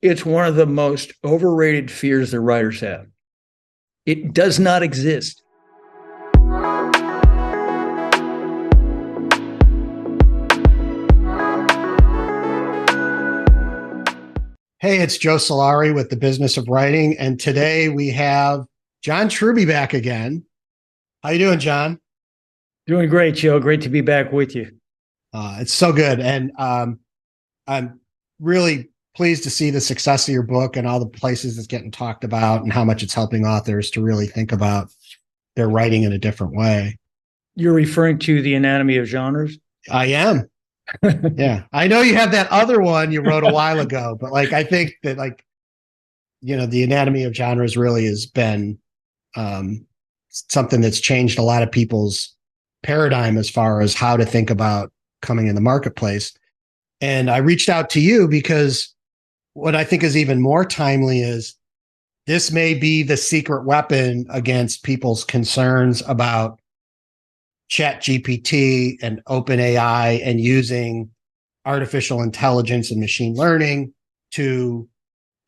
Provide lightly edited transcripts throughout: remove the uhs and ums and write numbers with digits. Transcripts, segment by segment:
it's one of the most overrated fears that writers have. It does not exist. Hey, it's Joe Solari with the Business of Writing, and today we have John Truby back again. How you doing, John? Doing great, Joe. Great to be back with you. It's so good, and I'm really pleased to see the success of your book and all the places it's getting talked about and how much it's helping authors to really think about their writing in a different way. You're referring to The Anatomy of Genres? I am. Yeah. I know you have that other one you wrote a while ago, but I think that The Anatomy of Genres really has been something that's changed a lot of people's paradigm as far as how to think about coming in the marketplace. And I reached out to you because what I think is even more timely is this may be the secret weapon against people's concerns about chatgpt and openai and using artificial intelligence and machine learning to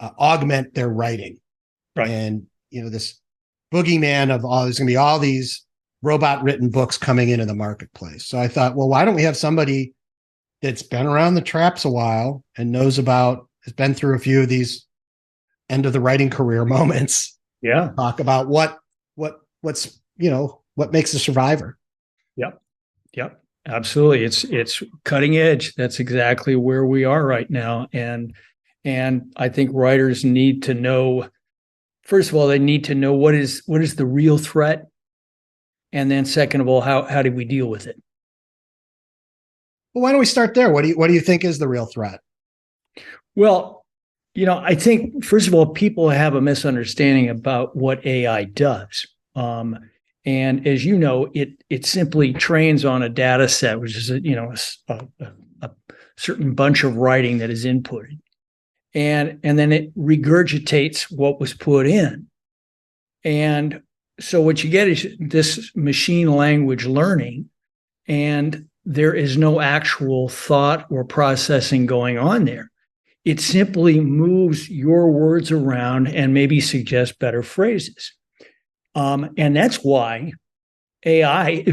augment their writing. Right. And, this boogeyman of there's going to be all these robot written books coming into the marketplace. So I thought, well, why don't we have somebody that's been around the traps a while and has been through a few of these end of the writing career moments. Yeah. Talk about what makes a survivor. Yep. Absolutely. It's cutting edge. That's exactly where we are right now. And I think writers need to know, first of all, they need to know what is the real threat. And then second of all, how do we deal with it? Well, why don't we start there? What do you think is the real threat? Well, I think, first of all, people have a misunderstanding about what AI does. And as you know, it simply trains on a data set, which is a certain bunch of writing that is inputted. And then it regurgitates what was put in. And so what you get is this machine language learning, and there is no actual thought or processing going on there. It simply moves your words around and maybe suggests better phrases. And that's why AI,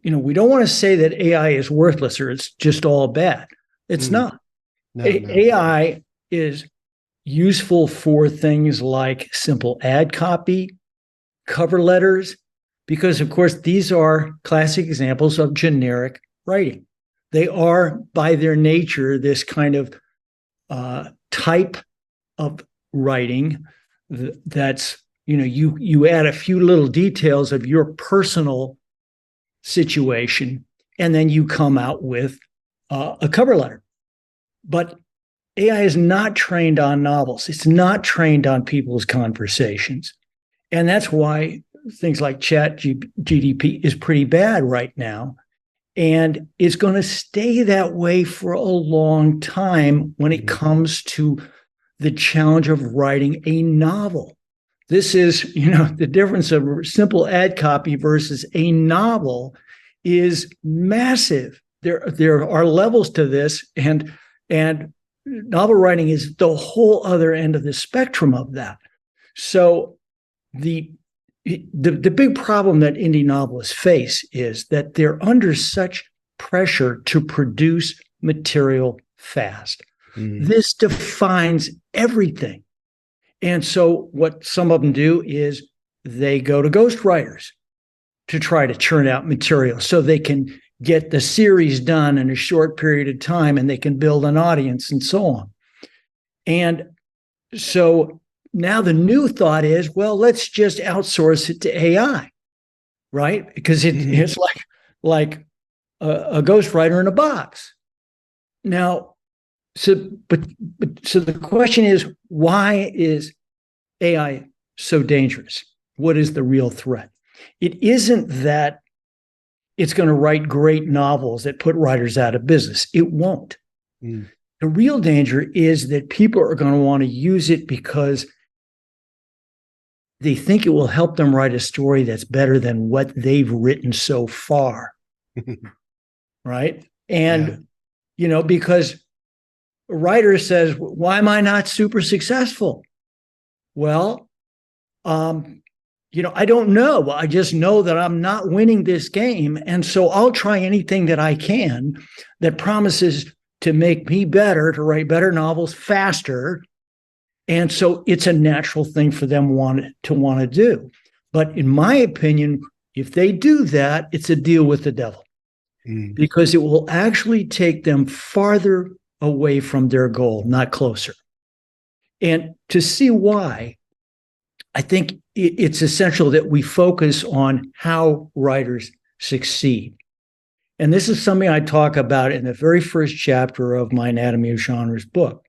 we don't want to say that AI is worthless or it's just all bad. It's not. No. AI is useful for things like simple ad copy, cover letters, because, of course, these are classic examples of generic writing. They are, by their nature, this kind of type of writing that's, you add a few little details of your personal situation, and then you come out with a cover letter. But AI is not trained on novels. It's not trained on people's conversations. And that's why things like chatgpt is pretty bad right now. And it's going to stay that way for a long time when it comes to the challenge of writing a novel. This is, the difference of simple ad copy versus a novel is massive. There are levels to this, and novel writing is the whole other end of the spectrum of that. So the big problem that indie novelists face is that they're under such pressure to produce material fast. This defines everything. And so what some of them do is they go to ghostwriters to try to churn out material so they can get the series done in a short period of time and they can build an audience and so on. And so now the new thought is, well, let's just outsource it to AI, right? Because it's like a ghostwriter in a box. Now, so the question is, why is AI so dangerous? What is the real threat? It isn't that it's going to write great novels that put writers out of business. It won't. The real danger is that people are going to want to use it because they think it will help them write a story that's better than what they've written so far. Right? And, because a writer says, why am I not super successful? Well, I don't know. I just know that I'm not winning this game. And so I'll try anything that I can that promises to make me better, to write better novels faster. And so it's a natural thing for them to want to do. But in my opinion, if they do that, it's a deal with the devil, because it will actually take them farther away from their goal, not closer. And to see why, I think it's essential that we focus on how writers succeed. And this is something I talk about in the very first chapter of my Anatomy of Genres book.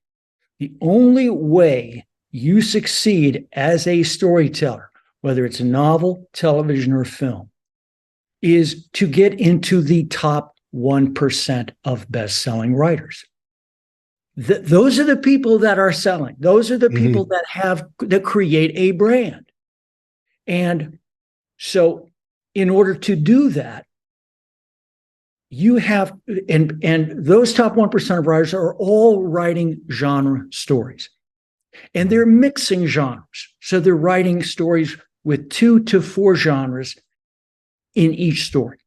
The only way you succeed as a storyteller, whether it's a novel, television, or film, is to get into the top 1% of best-selling writers. Those are the people that are selling. Those are the people that create a brand. And so in order to do that, you have, and those top 1% of writers are all writing genre stories. And they're mixing genres. So they're writing stories with 2 to 4 genres in each story.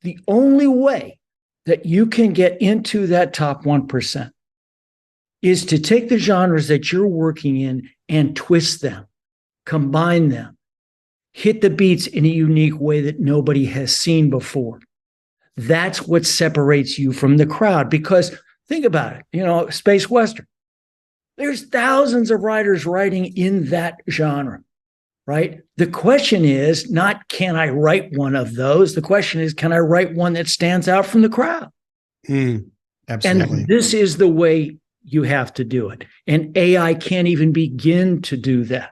The only way that you can get into that top 1% is to take the genres that you're working in and twist them, combine them, hit the beats in a unique way that nobody has seen before. That's what separates you from the crowd. Because think about it, space western. There's thousands of writers writing in that genre, right? The question is not, can I write one of those? The question is, can I write one that stands out from the crowd? Absolutely. And this is the way you have to do it. And AI can't even begin to do that.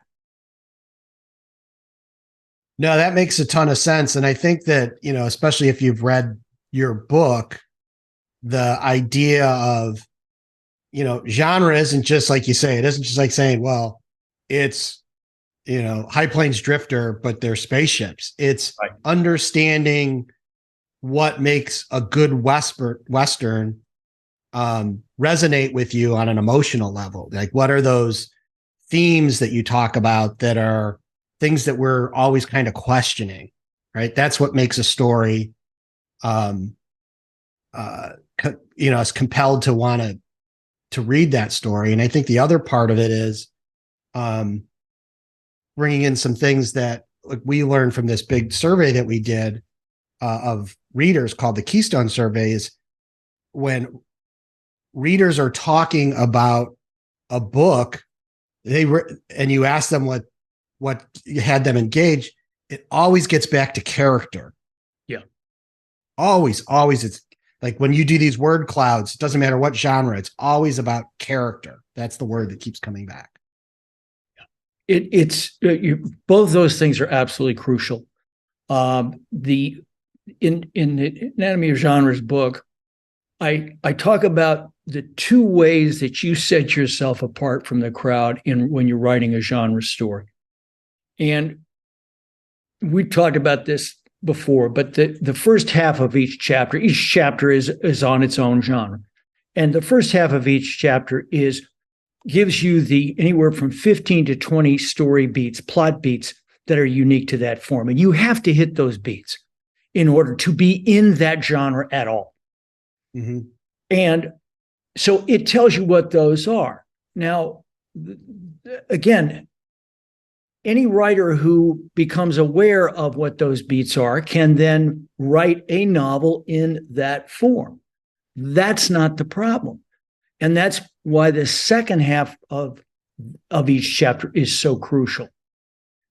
No, that makes a ton of sense. And I think that, especially if you've read your book, the idea of, genre isn't just like you say, it isn't just like saying, well, it's, High Plains Drifter, but they're spaceships. It's understanding what makes a good Western resonate with you on an emotional level. Like, what are those themes that you talk about that are things that we're always kind of questioning, right? That's what makes a story, is compelled to want to read that story. And I think the other part of it is bringing in some things that we learned from this big survey that we did of readers called the Keystone Survey, is when readers are talking about a book, and you ask them what had them engaged, it always gets back to character. Yeah. Always. It's like when you do these word clouds, it doesn't matter what genre, it's always about character. That's the word that keeps coming back. Both those things are absolutely crucial. In the Anatomy of Genres book, I talk about the 2 ways that you set yourself apart from the crowd when you're writing a genre story. And we talked about this before, but the first half of each chapter is on its own genre. And the first half of each chapter gives you anywhere from 15 to 20 story beats, plot beats that are unique to that form. And you have to hit those beats in order to be in that genre at all. And so it tells you what those are. Now, again, any writer who becomes aware of what those beats are can then write a novel in that form. That's not the problem. And that's why the second half of each chapter is so crucial,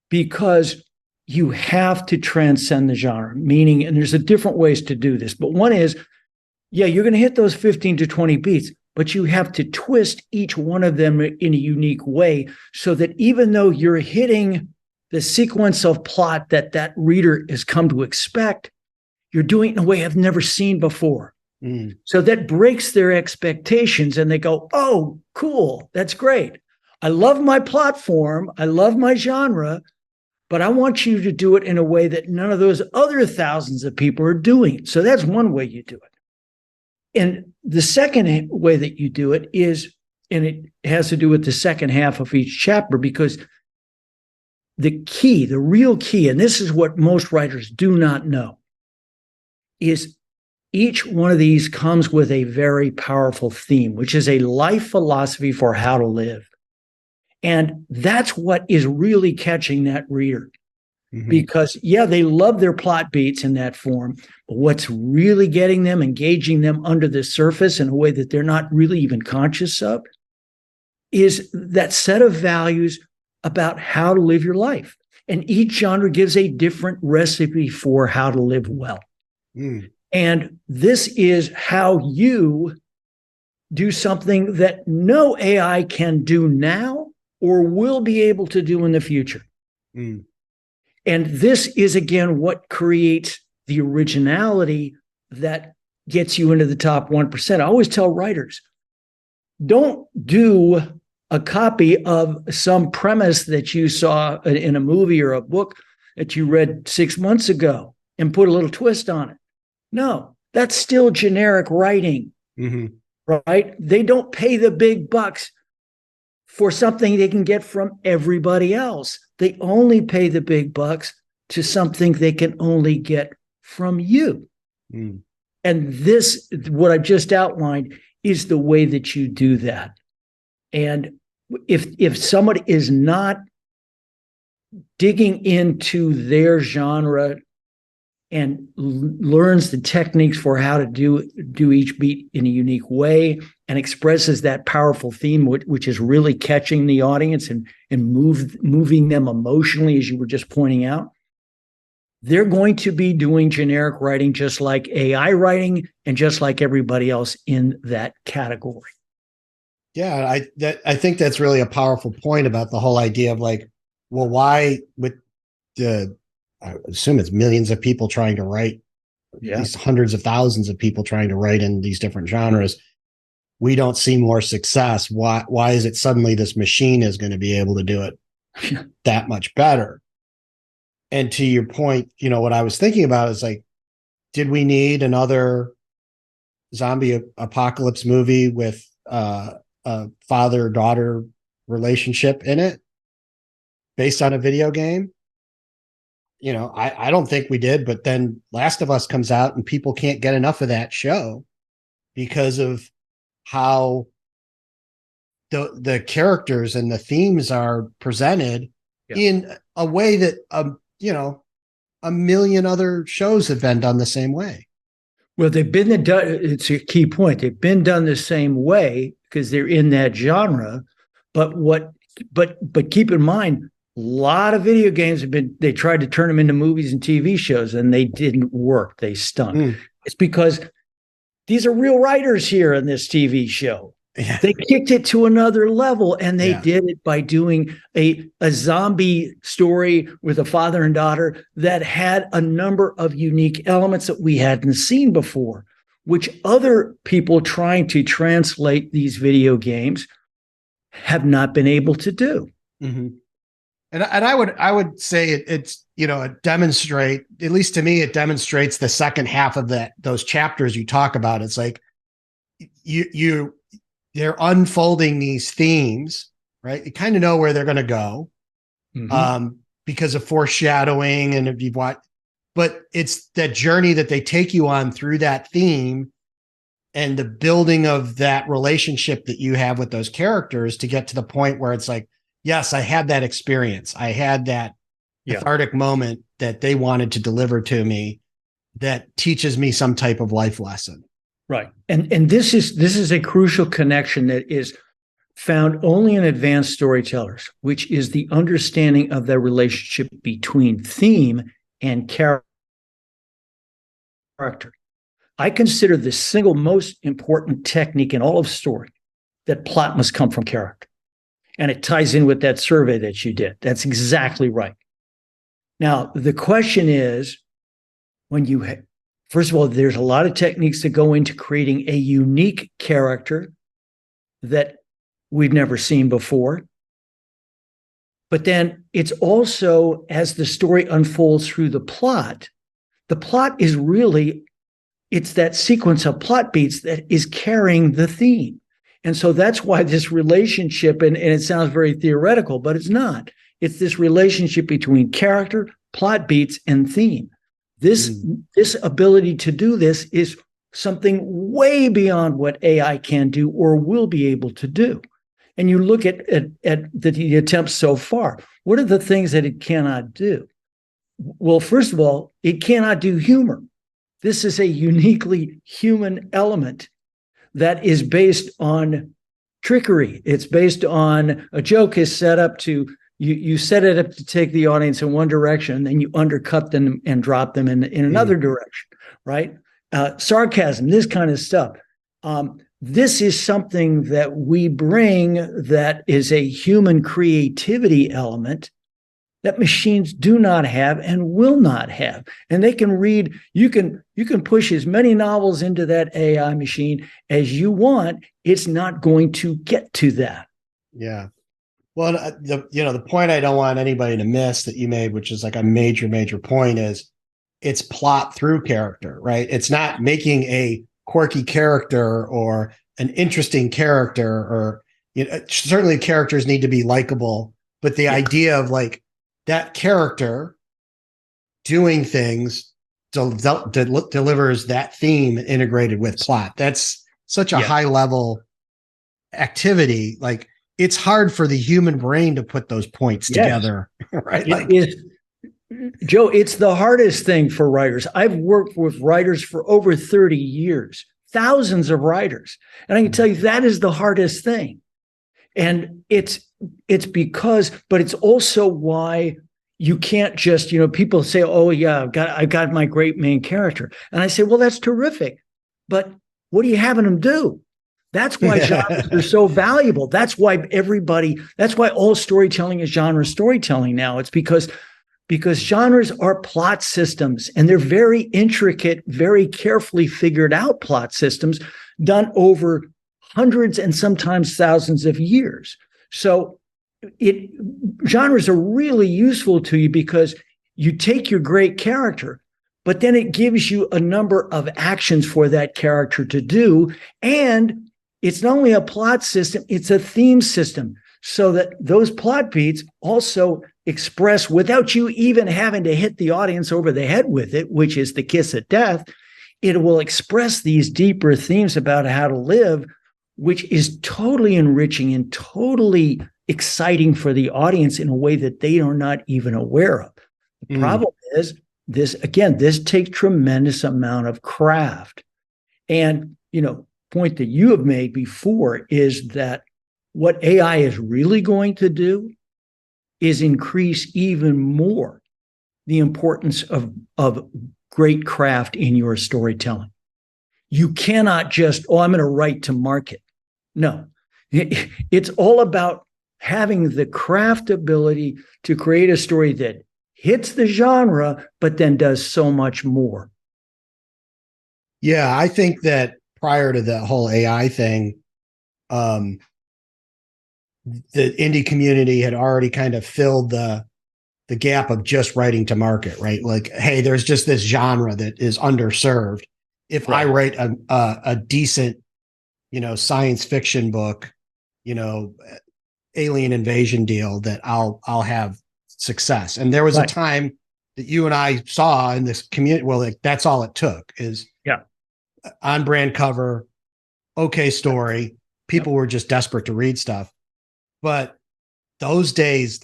because you have to transcend the genre, meaning, and there's different ways to do this, but one is, you're going to hit those 15 to 20 beats, but you have to twist each one of them in a unique way so that even though you're hitting the sequence of plot that reader has come to expect, you're doing it in a way I've never seen before. So that breaks their expectations and they go, oh, cool, that's great. I love my plot form, I love my genre, but I want you to do it in a way that none of those other thousands of people are doing. So that's one way you do it. And the second way that you do it is, and it has to do with the second half of each chapter, because the key, the real key, and this is what most writers do not know, is each one of these comes with a very powerful theme, which is a life philosophy for how to live. And that's what is really catching that reader. Because, yeah, they love their plot beats in that form, but what's really getting them, engaging them under the surface in a way that they're not really even conscious of, is that set of values about how to live your life. And each genre gives a different recipe for how to live well. And this is how you do something that no AI can do now or will be able to do in the future. And this is, again, what creates the originality that gets you into the top 1%. I always tell writers, don't do a copy of some premise that you saw in a movie or a book that you read 6 months ago and put a little twist on it. No, that's still generic writing, right? They don't pay the big bucks for something they can get from everybody else. They only pay the big bucks to something they can only get from you. And this, what I just outlined, is the way that you do that. And if somebody is not digging into their genre and learns the techniques for how to do each beat in a unique way and expresses that powerful theme, which is really catching the audience and moving them emotionally, as you were just pointing out, they're going to be doing generic writing just like AI writing and just like everybody else in that category. Yeah, I think that's really a powerful point about the whole idea of like, well, why with the, I assume it's millions of people trying to write, these hundreds of thousands of people trying to write in these different genres, we don't see more success. Why is it suddenly this machine is going to be able to do it that much better? And to your point, what I was thinking about is like, did we need another zombie apocalypse movie with a father-daughter relationship in it based on a video game? I don't think we did, but then Last of Us comes out and people can't get enough of that show because of how the characters and the themes are presented in a way that, a million other shows have been done the same way. Well, it's a key point. They've been done the same way because they're in that genre. But keep in mind, a lot of video games they tried to turn them into movies and TV shows and they didn't work. They stunk. It's because these are real writers here in this TV show. Yeah. They kicked it to another level, and they did it by doing a zombie story with a father and daughter that had a number of unique elements that we hadn't seen before, which other people trying to translate these video games have not been able to do. And I would say it's it demonstrate, at least to me, it demonstrates the second half of those chapters you talk about. It's like they're unfolding these themes, right? You kind of know where they're going to go because of foreshadowing and if you've watched, but it's that journey that they take you on through that theme and the building of that relationship that you have with those characters to get to the point where it's like, yes, I had that experience. I had that cathartic moment that they wanted to deliver to me that teaches me some type of life lesson. Right. And this is a crucial connection that is found only in advanced storytellers, which is the understanding of the relationship between theme and character. I consider the single most important technique in all of story that plot must come from character. And it ties in with that survey that you did. That's exactly right. Now, the question is, first of all, there's a lot of techniques that go into creating a unique character that we've never seen before. But then it's also, as the story unfolds through the plot is really it's that sequence of plot beats that is carrying the theme. And so that's why this relationship, and it sounds very theoretical, but it's not. It's this relationship between character, plot beats, and theme. This ability to do this is something way beyond what AI can do or will be able to do. And you look at the attempts so far. What are the things that it cannot do? Well, first of all, it cannot do humor. This is a uniquely human element that is based on trickery. It's based on a joke is set up to, you set it up to take the audience in one direction, and then you undercut them and drop them in another direction, right? Sarcasm, this kind of stuff. This is something that we bring that is a human creativity element that machines do not have and will not have. And they can read, you can push as many novels into that AI machine as you want. It's not going to get to that. Yeah. Well, the point I don't want anybody to miss that you made, which is like a major point, is it's plot through character, right? It's not making a quirky character or an interesting character, or certainly characters need to be likable, but the idea of like that character doing things delivers that theme integrated with plot. That's such a high level activity. Like, it's hard for the human brain to put those points together, right? Joe, it's the hardest thing for writers. I've worked with writers for over 30 years, thousands of writers. And I can tell you that is the hardest thing. And it's because, but it's also why you can't just, people say, oh yeah, I've got my great main character. And I say, well, that's terrific. But what are you having them do? That's why genres are so valuable. That's why all storytelling is genre storytelling now. It's because genres are plot systems, and they're very intricate, very carefully figured out plot systems done over hundreds and sometimes thousands of years. So genres are really useful to you because you take your great character, but then it gives you a number of actions for that character to do. And it's not only a plot system, it's a theme system, so that those plot beats also express, without you even having to hit the audience over the head with it, which is the kiss of death, it will express these deeper themes about how to live, which is totally enriching and totally exciting for the audience in a way that they are not even aware of. The problem is this takes tremendous amount of craft. And, point that you have made before is that what AI is really going to do is increase even more the importance of great craft in your storytelling. You cannot just, I'm going to write to market. No, it's all about having the craft ability to create a story that hits the genre, but then does so much more. Yeah, I think that prior to the whole AI thing, the indie community had already kind of filled the gap of just writing to market, right? Like, hey, there's just this genre that is underserved. If I write a decent, science fiction book, alien invasion deal, that I'll have success. And there was a time that you and I saw in this community, well, like, that's all it took is on brand cover, okay story. People were just desperate to read stuff. But those days,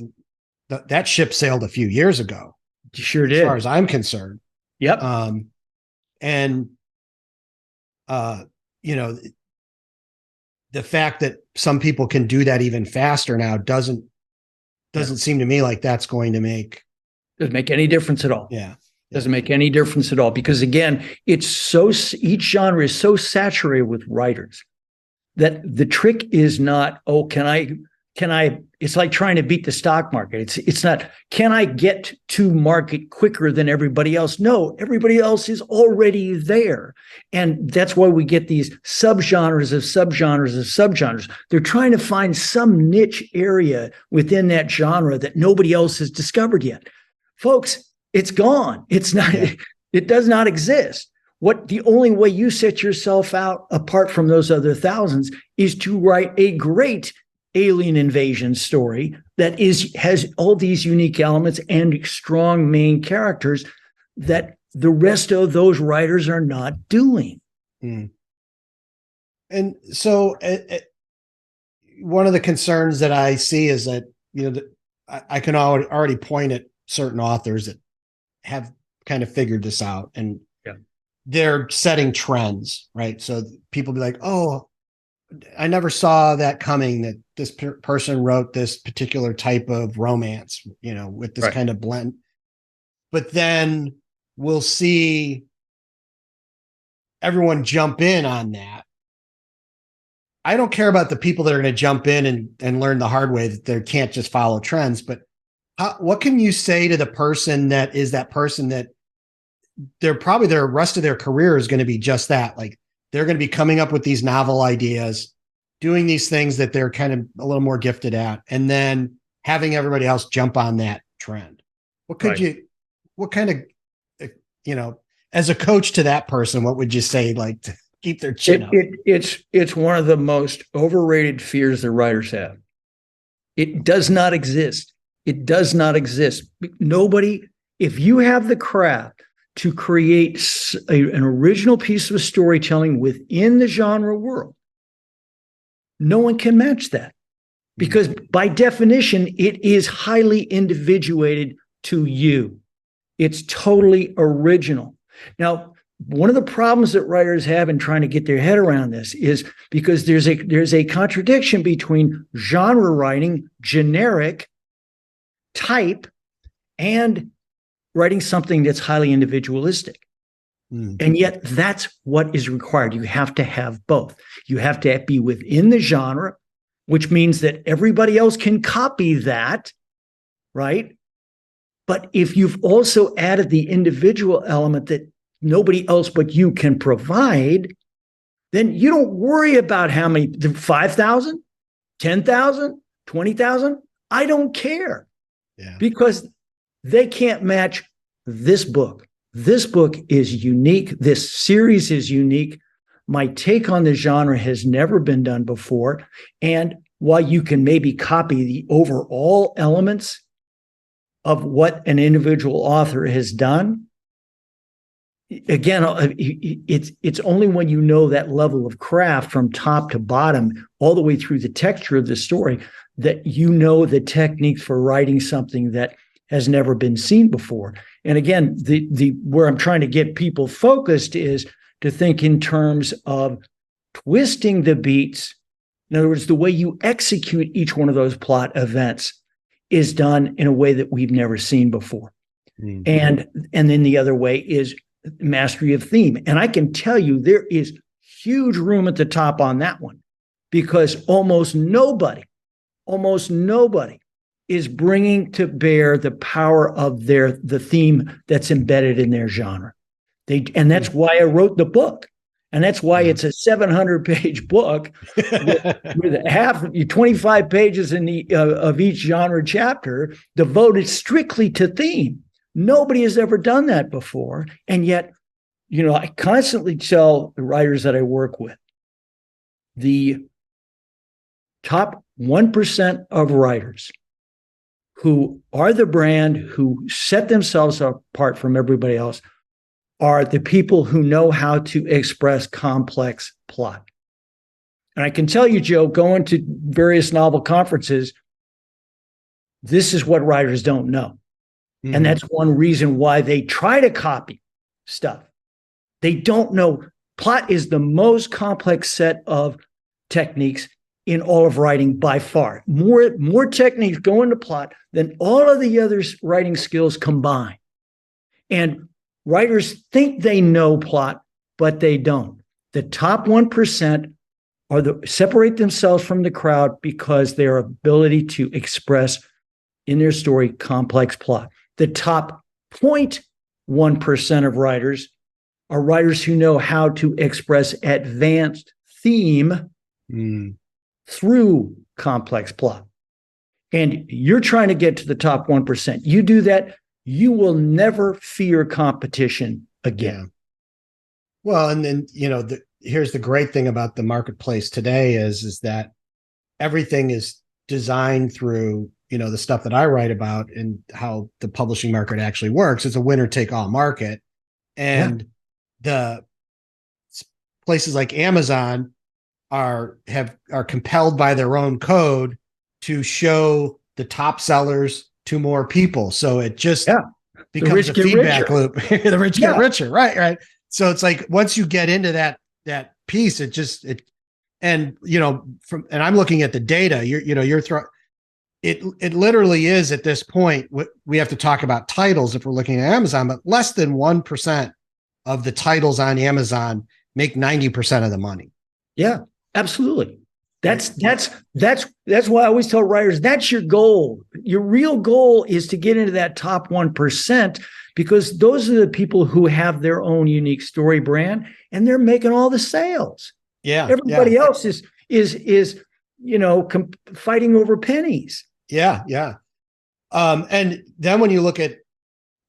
that ship sailed a few years ago. Sure did. As far as I'm concerned. Yep. The fact that some people can do that even faster now doesn't seem to me like that's going to doesn't make any difference at all. Yeah. Doesn't make any difference at all, because again, each genre is so saturated with writers that the trick is not, can I, it's like trying to beat the stock market. It's not, can I get to market quicker than everybody else? No, everybody else is already there. And that's why we get these subgenres of subgenres of subgenres. They're trying to find some niche area within that genre that nobody else has discovered yet. Folks, it's gone. It's not, it does not exist. the only way you set yourself out apart from those other thousands is to write a great alien invasion story that has all these unique elements and strong main characters that the rest of those writers are not doing. Mm. And so one of the concerns that I see is that, I can already point at certain authors that have kind of figured this out, and they're setting trends, right? So people be like, oh, I never saw that coming, that this person wrote this particular type of romance, with this kind of blend. But then we'll see everyone jump in on that. I don't care about the people that are going to jump in and learn the hard way that they can't just follow trends, but what can you say to the person that they're probably their rest of their career is going to be just that? Like, they're going to be coming up with these novel ideas, doing these things that they're kind of a little more gifted at, and then having everybody else jump on that trend. What kind of, as a coach to that person, what would you say, like, to keep their chin up? It's one of the most overrated fears that writers have. It does not exist. It does not exist. Nobody, if you have the craft to create an original piece of storytelling within the genre world, no one can match that, because by definition, it is highly individuated to you. It's totally original. Now, one of the problems that writers have in trying to get their head around this is because there's a contradiction between genre writing, generic type, and writing something that's highly individualistic. And yet that's what is required. You have to have both. You have to be within the genre, which means that everybody else can copy that, right? But if you've also added the individual element that nobody else but you can provide, then you don't worry about how many, 5,000, 10,000, 20,000. I don't care. Because they can't match this book. This book is unique. This series is unique. My take on the genre has never been done before. And while you can maybe copy the overall elements of what an individual author has done, again, it's only when you know that level of craft from top to bottom, all the way through the texture of the story, that you know the techniques for writing something that has never been seen before. And again, the where I'm trying to get people focused is to think in terms of twisting the beats. In other words, the way you execute each one of those plot events is done in a way that we've never seen before. And then the other way is mastery of theme. And I can tell you there is huge room at the top on that one, because almost nobody is bringing to bear the power of the theme that's embedded in their genre. And that's why I wrote the book. And that's why it's a 700-page book with 25 pages of each genre chapter devoted strictly to theme. Nobody has ever done that before. And yet, I constantly tell the writers that I work with, the top 1% of writers who are the brand, who set themselves apart from everybody else, are the people who know how to express complex plot. And I can tell you, Joe, going to various novel conferences, this is what writers don't know. And that's one reason why they try to copy stuff. They don't know. Plot is the most complex set of techniques in all of writing by far. More techniques go into plot than all of the other writing skills combined. And writers think they know plot, but they don't. The top 1% separate themselves from the crowd because their ability to express in their story complex plot. The top 0.1% of writers are writers who know how to express advanced theme through complex plot. And you're trying to get to the top 1%. You do that, you will never fear competition again. Well, and then, here's the great thing about the marketplace today is that everything is designed through, the stuff that I write about and how the publishing market actually works. It's a winner take all market. And the places like Amazon are compelled by their own code to show the top sellers to more people. So it just becomes a feedback loop. The rich get richer. Right. So it's like, once you get into that piece, and I'm looking at the data, it literally is at this point, we have to talk about titles if we're looking at Amazon, but less than 1% of the titles on Amazon make 90% of the money. Yeah, absolutely. That's why I always tell writers, that's your goal. Your real goal is to get into that top 1%, because those are the people who have their own unique story brand and they're making all the sales. Yeah. Everybody else is fighting over pennies. Yeah. Yeah. And then when you look at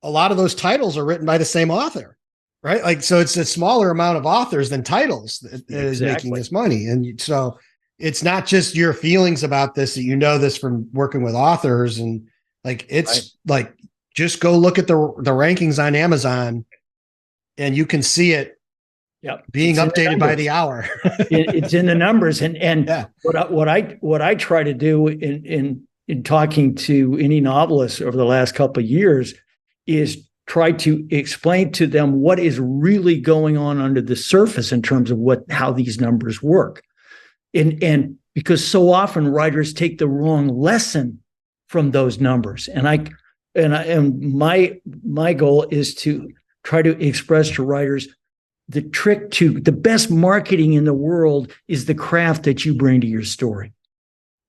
a lot of those titles are written by the same author, right? Like, so it's a smaller amount of authors than titles that is making this money. And so it's not just your feelings about this, that this from working with authors, and like, it's like, just go look at the rankings on Amazon and you can see it being updated by the hour. It's in the numbers. And what I try to do in talking to any novelists over the last couple of years is try to explain to them what is really going on under the surface in terms of how these numbers work. And because so often writers take the wrong lesson from those numbers. And my goal is to try to express to writers the trick to the best marketing in the world is the craft that you bring to your story.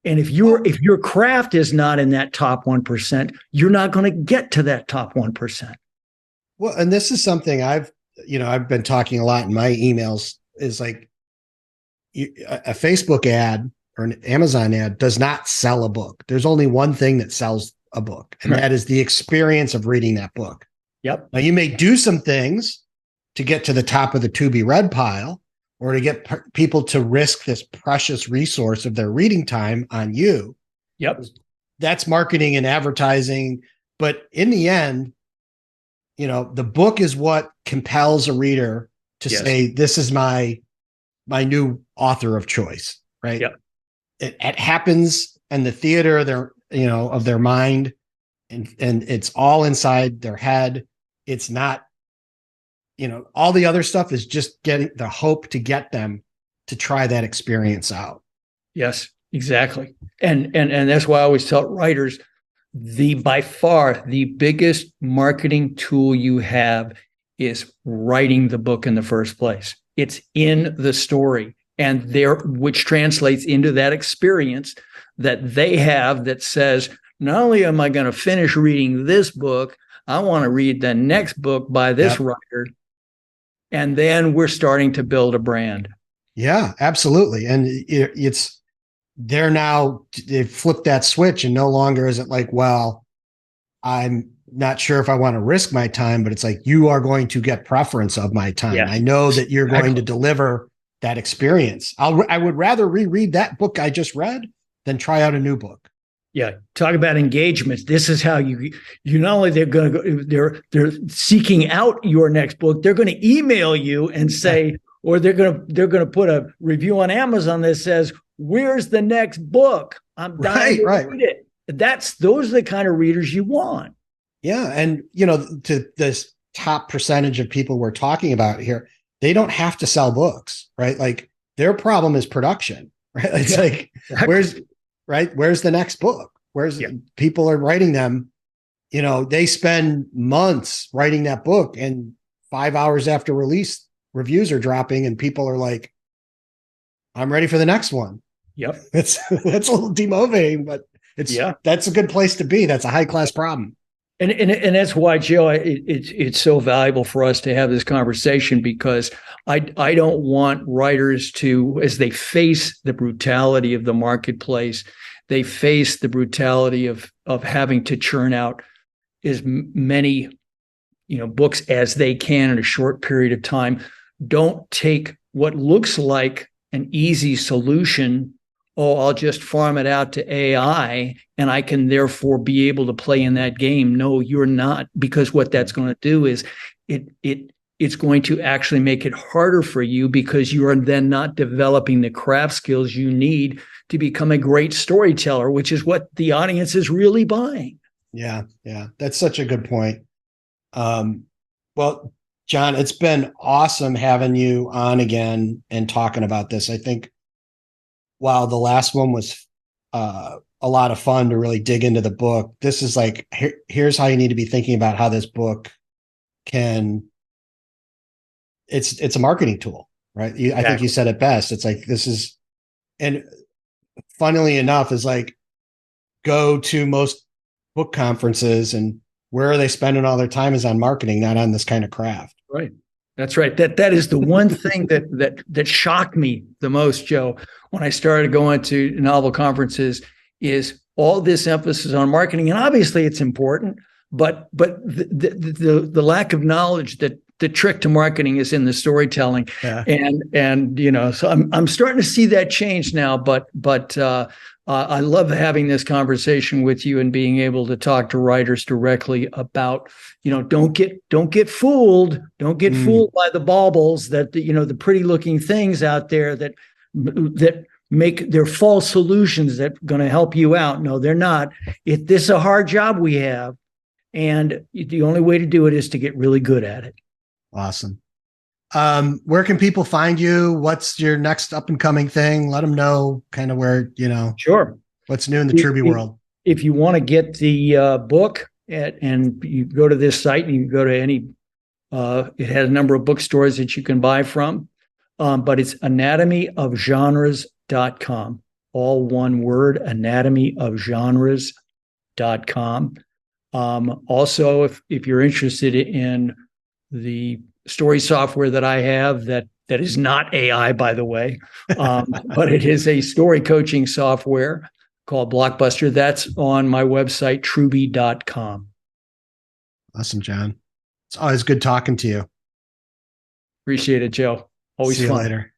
And if your craft is not in that top 1%, you're not going to get to that top 1%. Well, and this is something I've been talking a lot in my emails, is like, a Facebook ad or an Amazon ad does not sell a book. There's only one thing that sells a book, and that is the experience of reading that book. Yep. Now, you may do some things to get to the top of the to be read pile, or to get people to risk this precious resource of their reading time on you. Yep. That's marketing and advertising. But in the end, the book is what compels a reader to say, this is my new author of choice, right? Yep. It happens in the theater of their mind, and it's all inside their head. It's not, all the other stuff is just getting the hope to get them to try that experience out. Yes, exactly. And that's why I always tell writers, by far the biggest marketing tool you have is writing the book in the first place. It's in the story, and which translates into that experience that they have that says, not only am I going to finish reading this book, I want to read the next book by this writer. And then we're starting to build a brand. Yeah, absolutely. And they've flipped that switch, and no longer is it like, well, I'm not sure if I want to risk my time, but it's like, you are going to get preference of my time. Yeah. I know that you're going to deliver that experience. I would rather reread that book I just read than try out a new book. Yeah. Talk about engagements. This is how you not only they're going to go, they're seeking out your next book. They're going to email you and say, or they're going to put a review on Amazon that says, where's the next book? I'm dying to read it. Those are the kind of readers you want. Yeah. And, to this top percentage of people we're talking about here, they don't have to sell books, right? Like, their problem is production, right? It's like, exactly. Where's the next book? People are writing them, they spend months writing that book, and 5 hours after release, reviews are dropping and people are like, I'm ready for the next one. Yep. That's a little demotivating, but that's a good place to be. That's a high class problem. And that's why, Joe, it's so valuable for us to have this conversation, because I don't want writers to, as they face the brutality of the marketplace, they face the brutality of having to churn out as many books as they can in a short period of time. don't take what looks like an easy solution. Oh, I'll just farm it out to AI and I can therefore be able to play in that game. No, you're not, because what that's going to do is it's going to actually make it harder for you, because you are then not developing the craft skills you need to become a great storyteller, which is what the audience is really buying. Yeah, yeah, that's such a good point. Well, John, it's been awesome having you on again and talking about this. I think while the last one was a lot of fun to really dig into the book, this is like, here's how you need to be thinking about how this book can, it's a marketing tool, right? I think you said it best. It's like, this is, and funnily enough, is like, go to most book conferences, and where are they spending all their time is on marketing, not on this kind of craft. Right. That's right. That is the one thing that shocked me the most, Joe, when I started going to novel conferences, is all this emphasis on marketing. And obviously it's important, but the lack of knowledge that the trick to marketing is in the storytelling. Yeah. And so I'm starting to see that change now, but I love having this conversation with you and being able to talk to writers directly about, don't get fooled. Don't get fooled by the baubles, that the pretty looking things out there that make their false solutions that are going to help you out. No, they're not. This is a hard job we have, and the only way to do it is to get really good at it. Awesome. Where can people find you? What's your next up and coming thing? Let them know kind of where, Sure, what's new in the Truby world. If you want to get the book and you go to this site, and you go to any, it has a number of bookstores that you can buy from, but it's anatomyofgenres.com, all one word, anatomyofgenres.com. Also, if you're interested in the story software that I have, that is not AI, by the way, but it is a story coaching software called Blockbuster. That's on my website, truby.com. Awesome, John. It's always good talking to you. Appreciate it, Joe. Always See you fun. later.